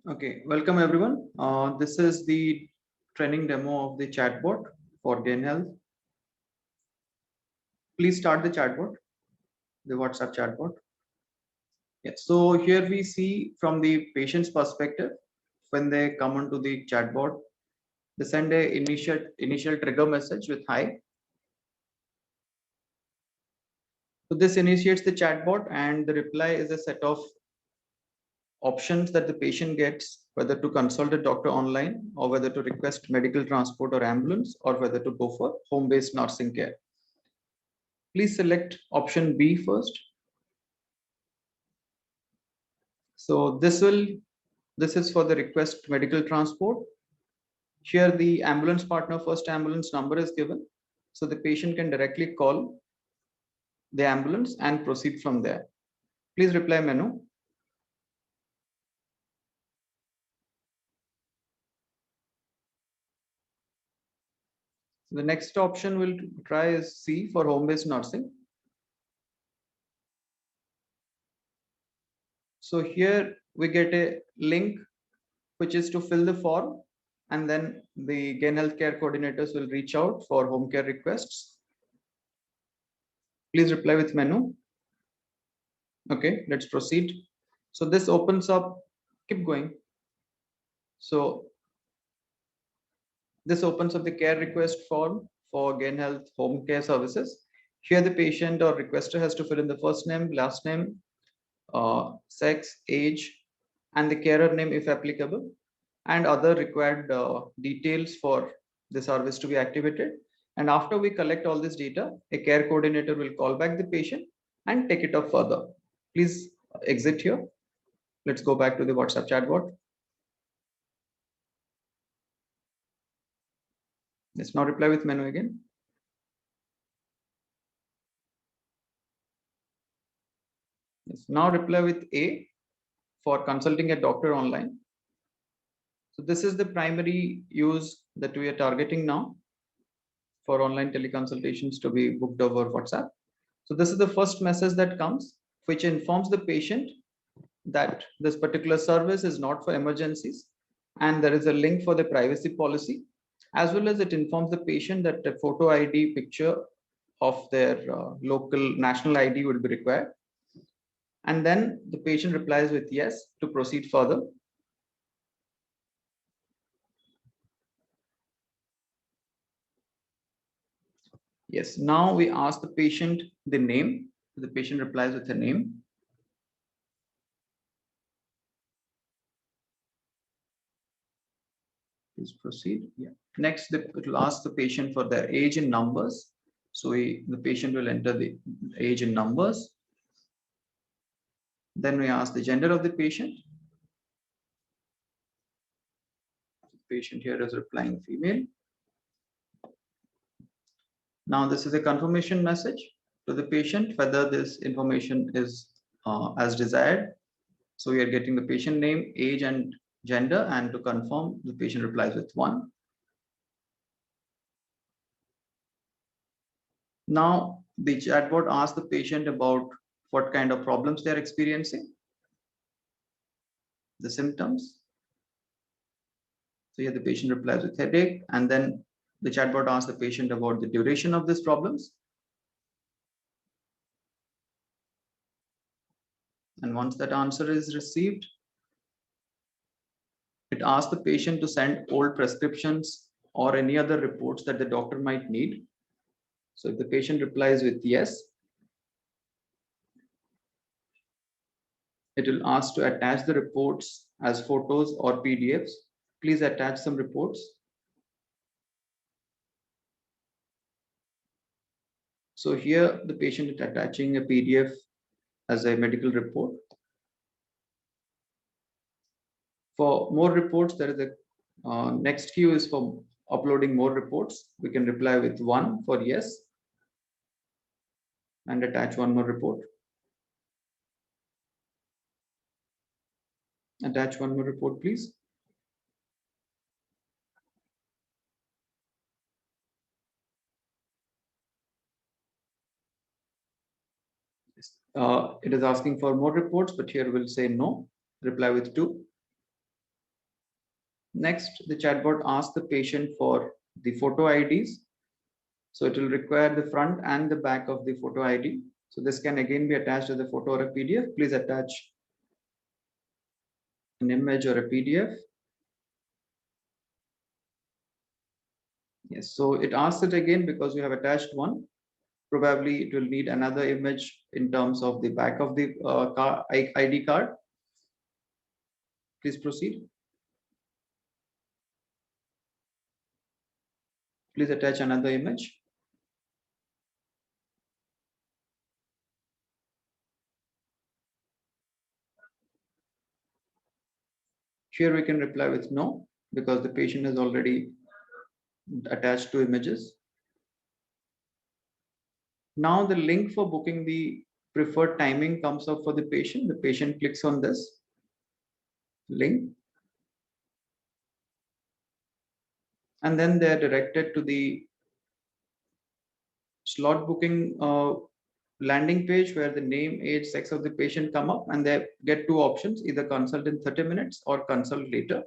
Okay, welcome everyone. This is the training demo of the chatbot for Gain Health. Please start the chatbot, the WhatsApp chatbot. Yeah, so here we see from the patient's perspective, when they come onto the chatbot, they send a initial trigger message with hi. So this initiates the chatbot, and the reply is a set of options that the patient gets, whether to consult a doctor online or whether to request medical transport or ambulance or whether to go for home-based nursing care. Please select option B first. So this is for the request medical transport. Here the ambulance partner first ambulance number is given. So the patient can directly call the ambulance and proceed from there. Please reply menu. The next option we'll try is C for home-based nursing. So here we get a link which is to fill the form, and then the Gain Healthcare coordinators will reach out for home care requests. Please reply with menu. Okay, let's proceed. So this opens up, keep going. So this opens up the care request form for Gain Health home care services. Here the patient or requester has to fill in the first name, last name, sex, age, and the carer name if applicable, and other required details for the service to be activated. And after we collect all this data, a care coordinator will call back the patient and take it up further. Please exit here. Let's go back to the WhatsApp chatbot. Let's now reply with menu again. Let's now reply with A for consulting a doctor online. So this is the primary use that we are targeting now for online teleconsultations to be booked over WhatsApp. So this is the first message that comes, which informs the patient that this particular service is not for emergencies, and there is a link for the privacy policy, as well as it informs the patient that a photo ID picture of their local national ID would be required. And then the patient replies with yes to proceed further. Yes, now we ask the patient the name. The patient replies with a name. Please proceed. Yeah. Next, it will ask the patient for their age in numbers. So the patient will enter the age in numbers. Then we ask the gender of the patient. The patient here is replying female. Now this is a confirmation message to the patient whether this information is as desired. So we are getting the patient name, age, and gender, and to confirm, the patient replies with 1. Now the chatbot asks the patient about what kind of problems they are experiencing, the symptoms. So here the patient replies with headache, and then the chatbot asks the patient about the duration of these problems. And once that answer is received, it asks the patient to send old prescriptions or any other reports that the doctor might need. So if the patient replies with yes, it will ask to attach the reports as photos or PDFs. Please attach some reports. So here the patient is attaching a PDF as a medical report. For more reports, there is a next queue is for uploading more reports. We can reply with 1 for yes and attach one more report. Attach one more report, please. It is asking for more reports, but here we'll say no. Reply with 2. Next, the chatbot asks the patient for the photo IDs. So it will require the front and the back of the photo ID. So this can again be attached as a photo or a PDF. Please attach an image or a PDF. Yes, so it asks it again because you have attached one. Probably it will need another image in terms of the back of the ID card. Please proceed. Please attach another image. Here we can reply with no, because the patient has already attached two images. Now the link for booking the preferred timing comes up for the patient. The patient clicks on this link, and then they're directed to the slot booking landing page, where the name, age, sex of the patient come up, and they get two options: either consult in 30 minutes or consult later.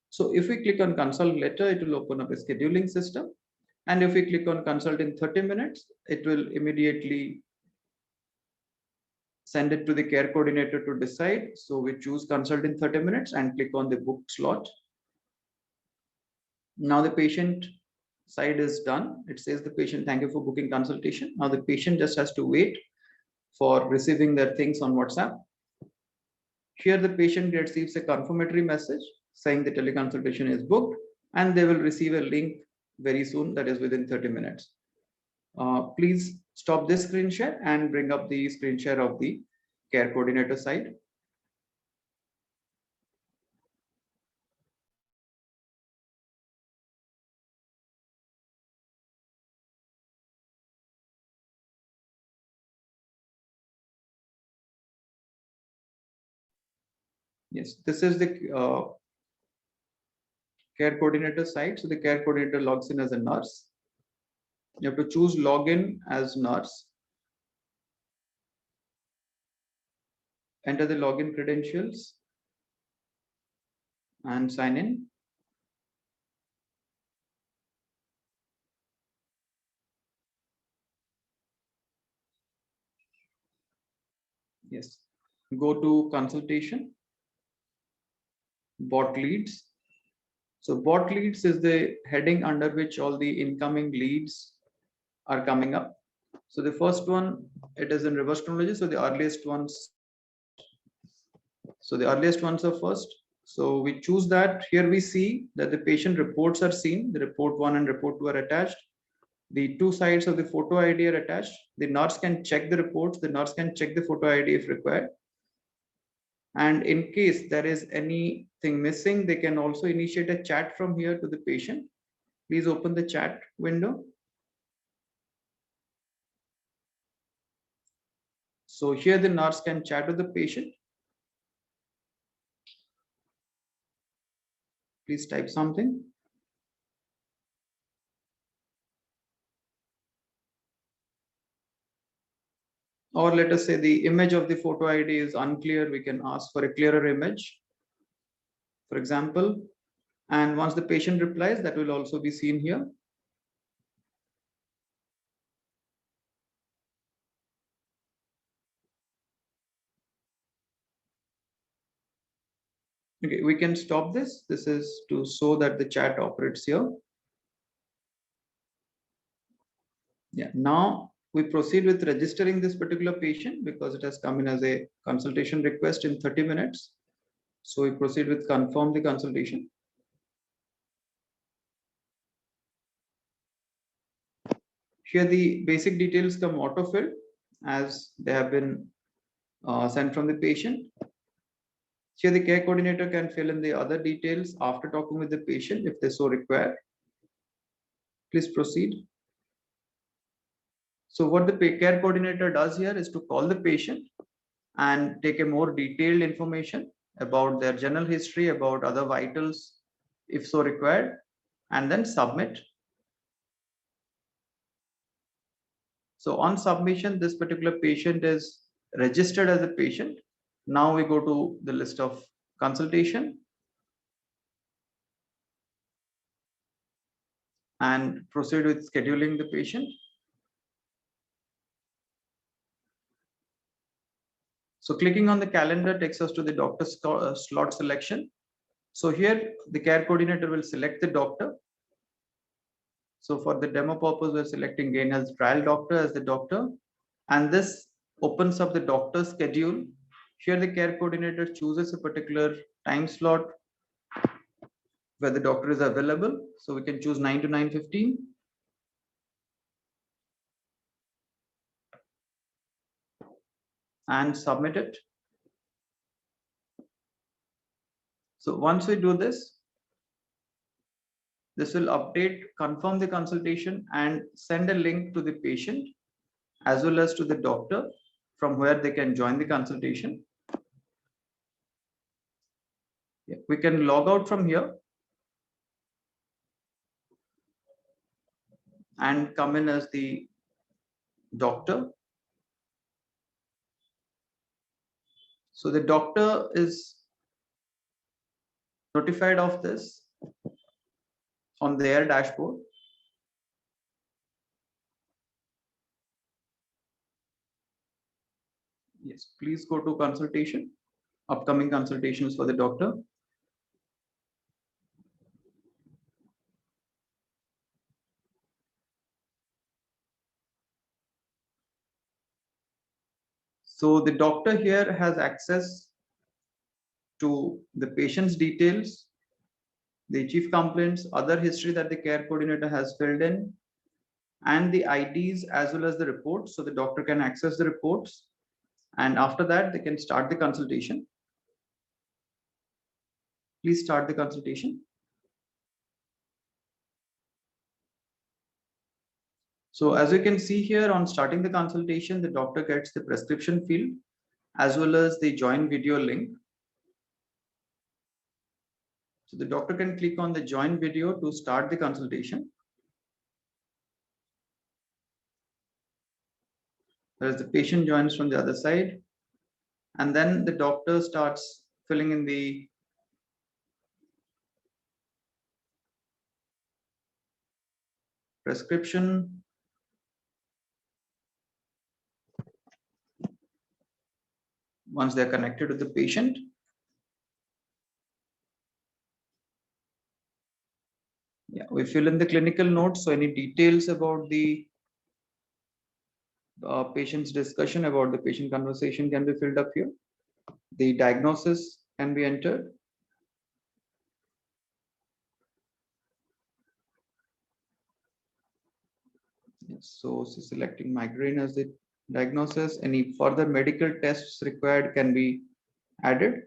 So if we click on consult later, it will open up a scheduling system. And if we click on consult in 30 minutes, it will immediately send it to the care coordinator to decide. So we choose consult in 30 minutes and click on the book slot. Now the patient side is done. It says the patient, thank you for booking consultation. Now the patient just has to wait for receiving their things on WhatsApp. Here the patient receives a confirmatory message saying the teleconsultation is booked, and they will receive a link very soon, that is within 30 minutes. Please stop this screen share and bring up the screen share of the care coordinator side. Yes, this is the care coordinator side. So the care coordinator logs in as a nurse. You have to choose login as nurse. Enter the login credentials and sign in. Yes. Go to consultation, bot leads. So bot leads is the heading under which all the incoming leads are coming up. So the first one, it is in reverse chronology. So the earliest ones are first. So we choose that. Here we see that the patient reports are seen. The report 1 and report 2 are attached. The two sides of the photo ID are attached. The nurse can check the reports. The nurse can check the photo ID if required. And in case there is anything missing, they can also initiate a chat from here to the patient. Please open the chat window. So here the nurse can chat with the patient. Please type something. Or let us say the image of the photo ID is unclear. We can ask for a clearer image, for example. And once the patient replies, that will also be seen here. Okay, we can stop this. This is to show that the chat operates here. Yeah, now we proceed with registering this particular patient because it has come in as a consultation request in 30 minutes. So we proceed with confirm the consultation. Here the basic details come auto-filled as they have been sent from the patient. Here the care coordinator can fill in the other details after talking with the patient if they so require. Please proceed. So what the care coordinator does here is to call the patient and take a more detailed information about their general history, about other vitals, if so required, and then submit. So on submission, this particular patient is registered as a patient. Now we go to the list of consultation. and proceed with scheduling the patient. So clicking on the calendar takes us to the doctor slot selection. So here the care coordinator will select the doctor. So for the demo purpose, we're selecting Gain Health Trial Doctor as the doctor. And this opens up the doctor schedule. Here the care coordinator chooses a particular time slot where the doctor is available. So we can choose 9 to 9:15. And submit it. So once we do this, this will update, confirm the consultation and send a link to the patient as well as to the doctor from where they can join the consultation. Yeah, we can log out from here and come in as the doctor. So the doctor is notified of this on their dashboard. Yes, please go to consultation, upcoming consultations for the doctor. So the doctor here has access to the patient's details, the chief complaints, other history that the care coordinator has filled in, and the IDs as well as the reports. So the doctor can access the reports, and after that they can start the consultation. Please start the consultation. So as you can see here, on starting the consultation, the doctor gets the prescription field as well as the join video link. So the doctor can click on the join video to start the consultation. Whereas the patient joins from the other side, and then the doctor starts filling in the prescription. Once they're connected to the patient, yeah, we fill in the clinical notes. So any details about the patient's discussion, about the patient conversation can be filled up here. The diagnosis can be entered. Yes, so selecting migraine as the diagnosis. Any further medical tests required can be added.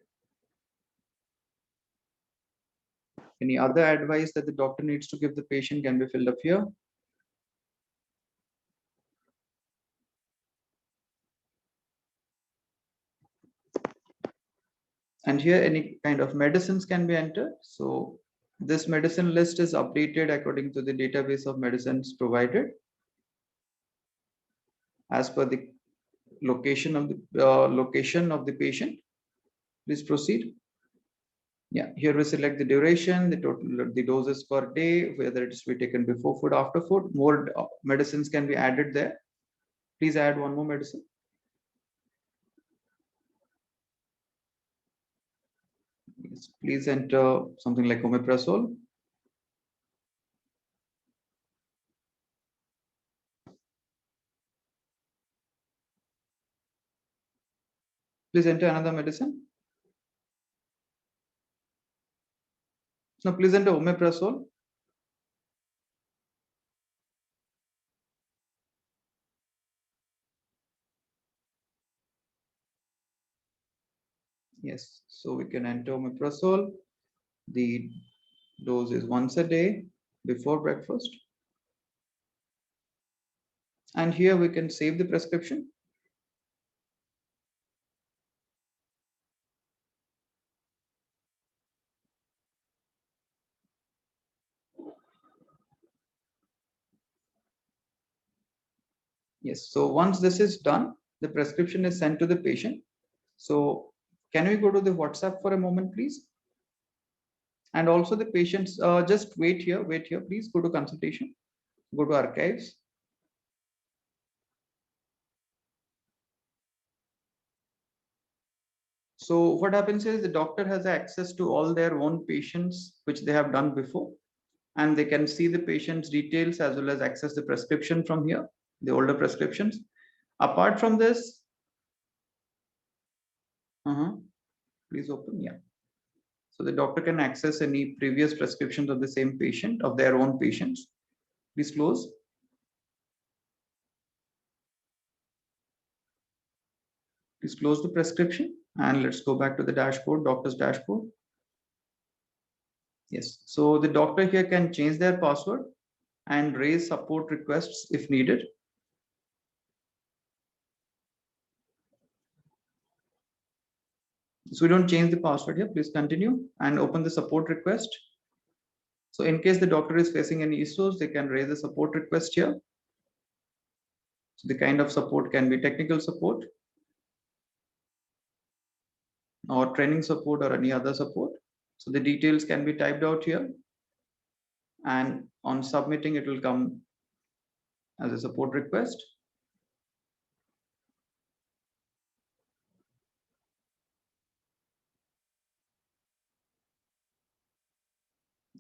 Any other advice that the doctor needs to give the patient can be filled up here. And here any kind of medicines can be entered. So this medicine list is updated according to the database of medicines provided as per the location of the patient. Please proceed. Yeah, here we select the duration, the total, the doses per day, whether it is to be taken before food, after food. More medicines can be added there. Please add one more medicine. Yes, please enter something like omeprazole. Please enter another medicine. No, please enter omeprazole. Yes, so we can enter omeprazole. The dose is once a day before breakfast. And here we can save the prescription. Yes, so once this is done, the prescription is sent to the patient. So can we go to the WhatsApp for a moment, please? And also the patients, just wait here, please go to consultation, go to archives. So what happens is the doctor has access to all their own patients, which they have done before, and they can see the patient's details as well as access the prescription from here, the older prescriptions. Apart from this, please open, yeah. So the doctor can access any previous prescriptions of the same patient, of their own patients. Please close. Please close the prescription and let's go back to the dashboard, doctor's dashboard. Yes, so the doctor here can change their password and raise support requests if needed. So we don't change the password here. Please continue and open the support request. So in case the doctor is facing any issues, they can raise a support request here. So the kind of support can be technical support or training support or any other support. So the details can be typed out here, and on submitting it will come as a support request.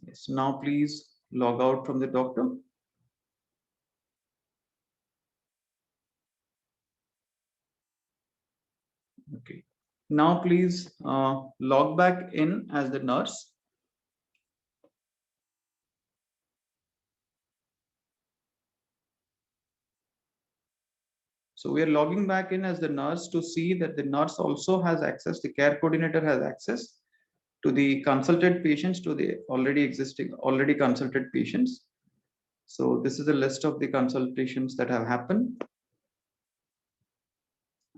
Yes, now please log out from the doctor. Okay. Now please log back in as the nurse. So we are logging back in as the nurse to see that the nurse also has access, the care coordinator has access to the consulted patients, to the already consulted patients. So this is a list of the consultations that have happened.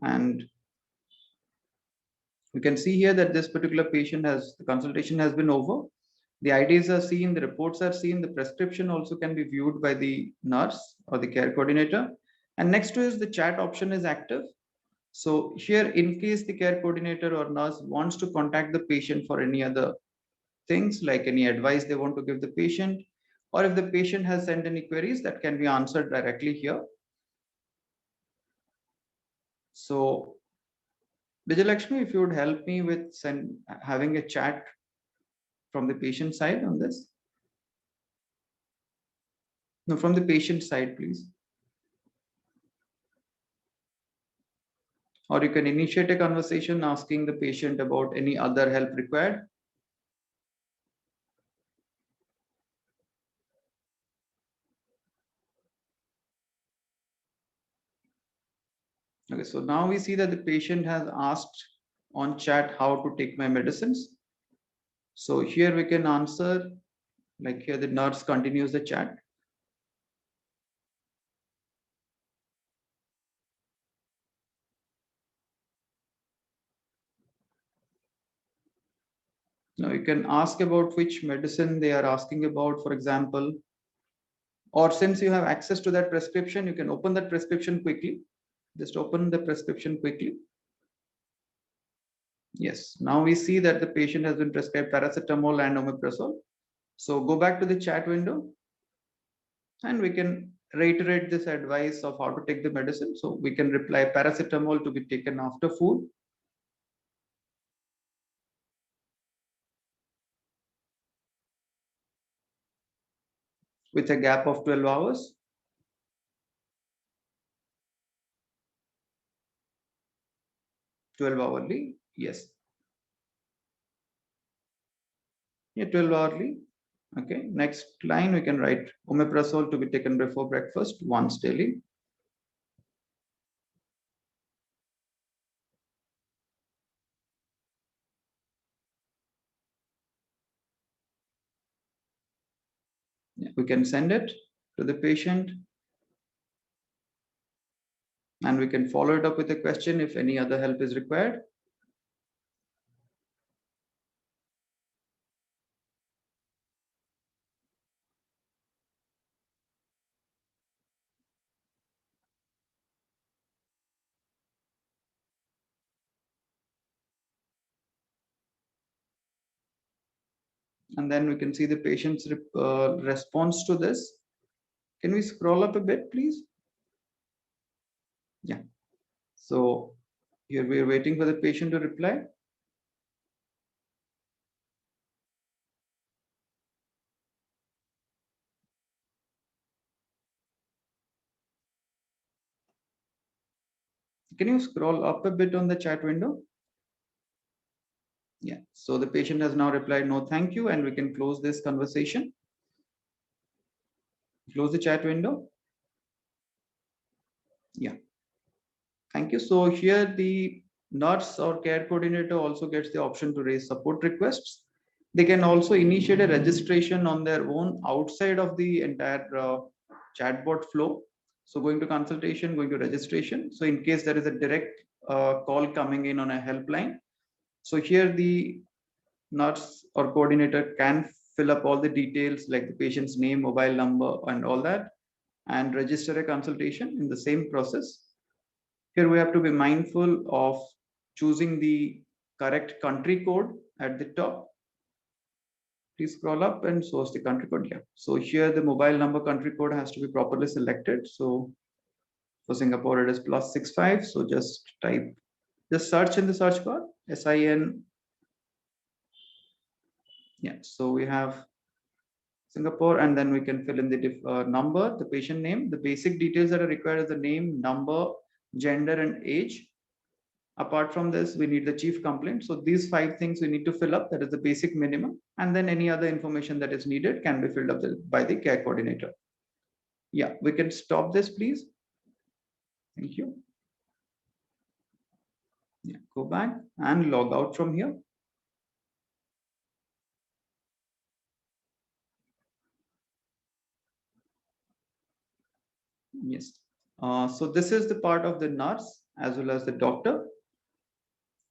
And we can see here that this particular patient the consultation has been over. The IDs are seen, the reports are seen, the prescription also can be viewed by the nurse or the care coordinator. And next to is the chat option is active. So here, in case the care coordinator or nurse wants to contact the patient for any other things, like any advice they want to give the patient, or if the patient has sent any queries, that can be answered directly here. So Vijayalakshmi, if you would help me with having a chat from the patient side on this. No, from the patient side, please. Or you can initiate a conversation asking the patient about any other help required. Okay, so now we see that the patient has asked on chat how to take my medicines. So here we can answer, like here the nurse continues the chat. Now you can ask about which medicine they are asking about, for example, or since you have access to that prescription, you can open that prescription quickly. Just open the prescription quickly. Yes, now we see that the patient has been prescribed paracetamol and omeprazole. So go back to the chat window and we can reiterate this advice of how to take the medicine. So we can reply paracetamol to be taken after food. With a gap of 12 hours. 12 hourly, yes. Yeah, 12 hourly. Okay, next line we can write omeprazole to be taken before breakfast once daily. Yeah, we can send it to the patient and we can follow it up with a question if any other help is required. and then we can see the patient's response to this. Can we scroll up a bit, please? Yeah. So here we are waiting for the patient to reply. Can you scroll up a bit on the chat window? Yeah. So the patient has now replied, no, thank you. And we can close this conversation. Close the chat window. Yeah. Thank you. So here the nurse or care coordinator also gets the option to raise support requests. They can also initiate a registration on their own outside of the entire chatbot flow. So going to consultation, going to registration. So in case there is a direct call coming in on a helpline. So here the nurse or coordinator can fill up all the details like the patient's name, mobile number, and all that, and register a consultation in the same process. Here we have to be mindful of choosing the correct country code at the top. Please scroll up and source the country code here. So here the mobile number country code has to be properly selected. So for Singapore, it is +65. So just search in the search bar, SIN. Yeah, so we have Singapore, and then we can fill in the number, the patient name. The basic details that are required is the name, number, gender, and age. Apart from this, we need the chief complaint. So these 5 things we need to fill up. That is the basic minimum. And then any other information that is needed can be filled up by the care coordinator. Yeah, we can stop this, please. Thank you. Yeah, go back and log out from here. Yes. So this is the part of the nurse as well as the doctor.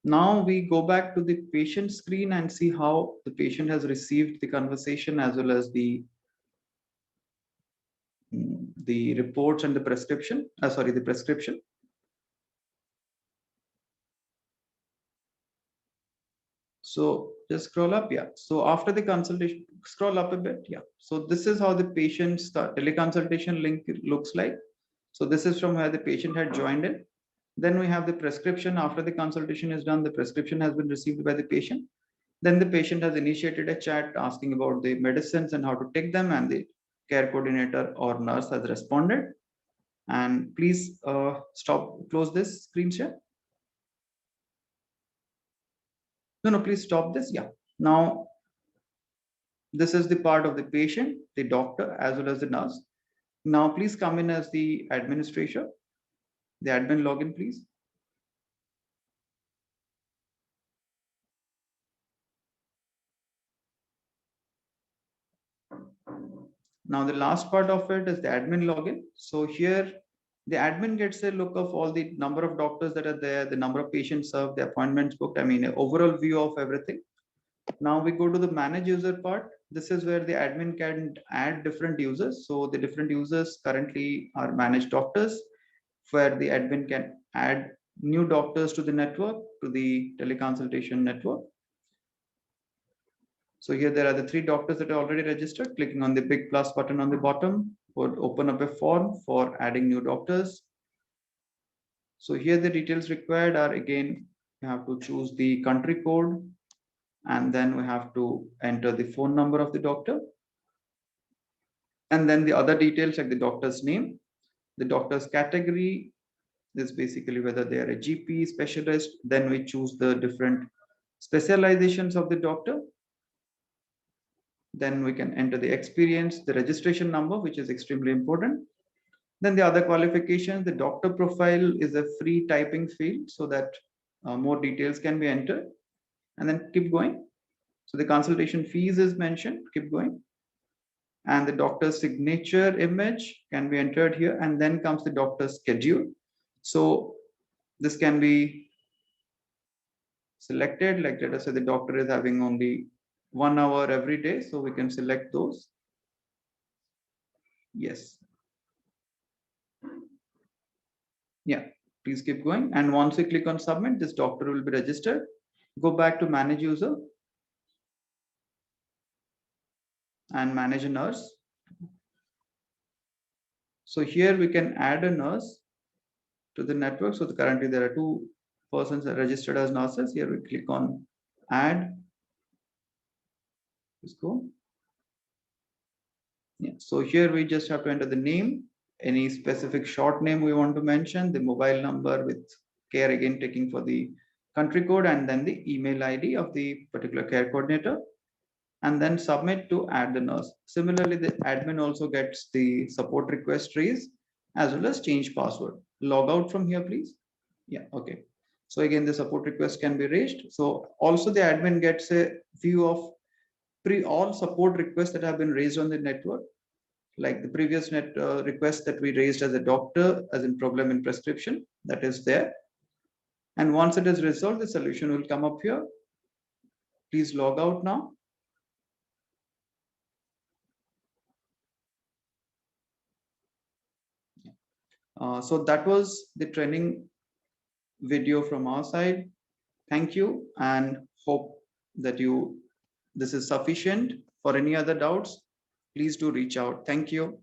Now we go back to the patient screen and see how the patient has received the conversation as well as the reports and the prescription. The prescription. So just scroll up. Yeah. So after the consultation, scroll up a bit. Yeah. So this is how the patient's teleconsultation link looks like. So this is from where the patient had joined in. Then we have the prescription. After the consultation is done, the prescription has been received by the patient. Then the patient has initiated a chat asking about the medicines and how to take them, and the care coordinator or nurse has responded. And please close this screen share. No, please stop this. Yeah. Now, this is the part of the patient, the doctor, as well as the nurse. Now, please come in as the administrator, the admin login, please. Now, the last part of it is the admin login. So here, the admin gets a look of all the number of doctors that are there, the number of patients served, the appointments booked, an overall view of everything. Now we go to the manage user part. This is where the admin can add different users. So the different users currently are managed doctors, where the admin can add new doctors to the network, to the teleconsultation network. So here there are the 3 doctors that are already registered. Clicking on the big plus button on the bottom would open up a form for adding new doctors. So here the details required are, again, you have to choose the country code, and then we have to enter the phone number of the doctor. And then the other details like the doctor's name, the doctor's category, is basically whether they are a GP specialist. Then we choose the different specializations of the doctor. Then we can enter the experience, the registration number, which is extremely important. Then the other qualifications, the doctor profile is a free typing field so that more details can be entered. And then keep going. So the consultation fees is mentioned, keep going. And the doctor's signature image can be entered here. And then comes the doctor's schedule. So this can be selected, like let us say the doctor is having only 1 hour every day. So we can select those. Yes. Yeah, please keep going. And once we click on submit, this doctor will be registered. Go back to manage user. and manage a nurse. So here we can add a nurse to the network. So currently there are 2 persons registered as nurses. Here we click on add. Let's go. Yeah. So here we just have to enter the name, any specific short name we want to mention, the mobile number with care again taking for the country code, and then the email ID of the particular care coordinator, and then submit to add the nurse. Similarly, the admin also gets the support request raised as well as change password. Log out from here, please. Yeah, okay. So again, the support request can be raised. So also the admin gets a view of all support requests that have been raised on the network, like the previous request that we raised as a doctor, as in problem in prescription, that is there. And once it is resolved, the solution will come up here. Please log out now. So that was the training video from our side. Thank you, and hope that this is sufficient. For any other doubts, please do reach out. Thank you.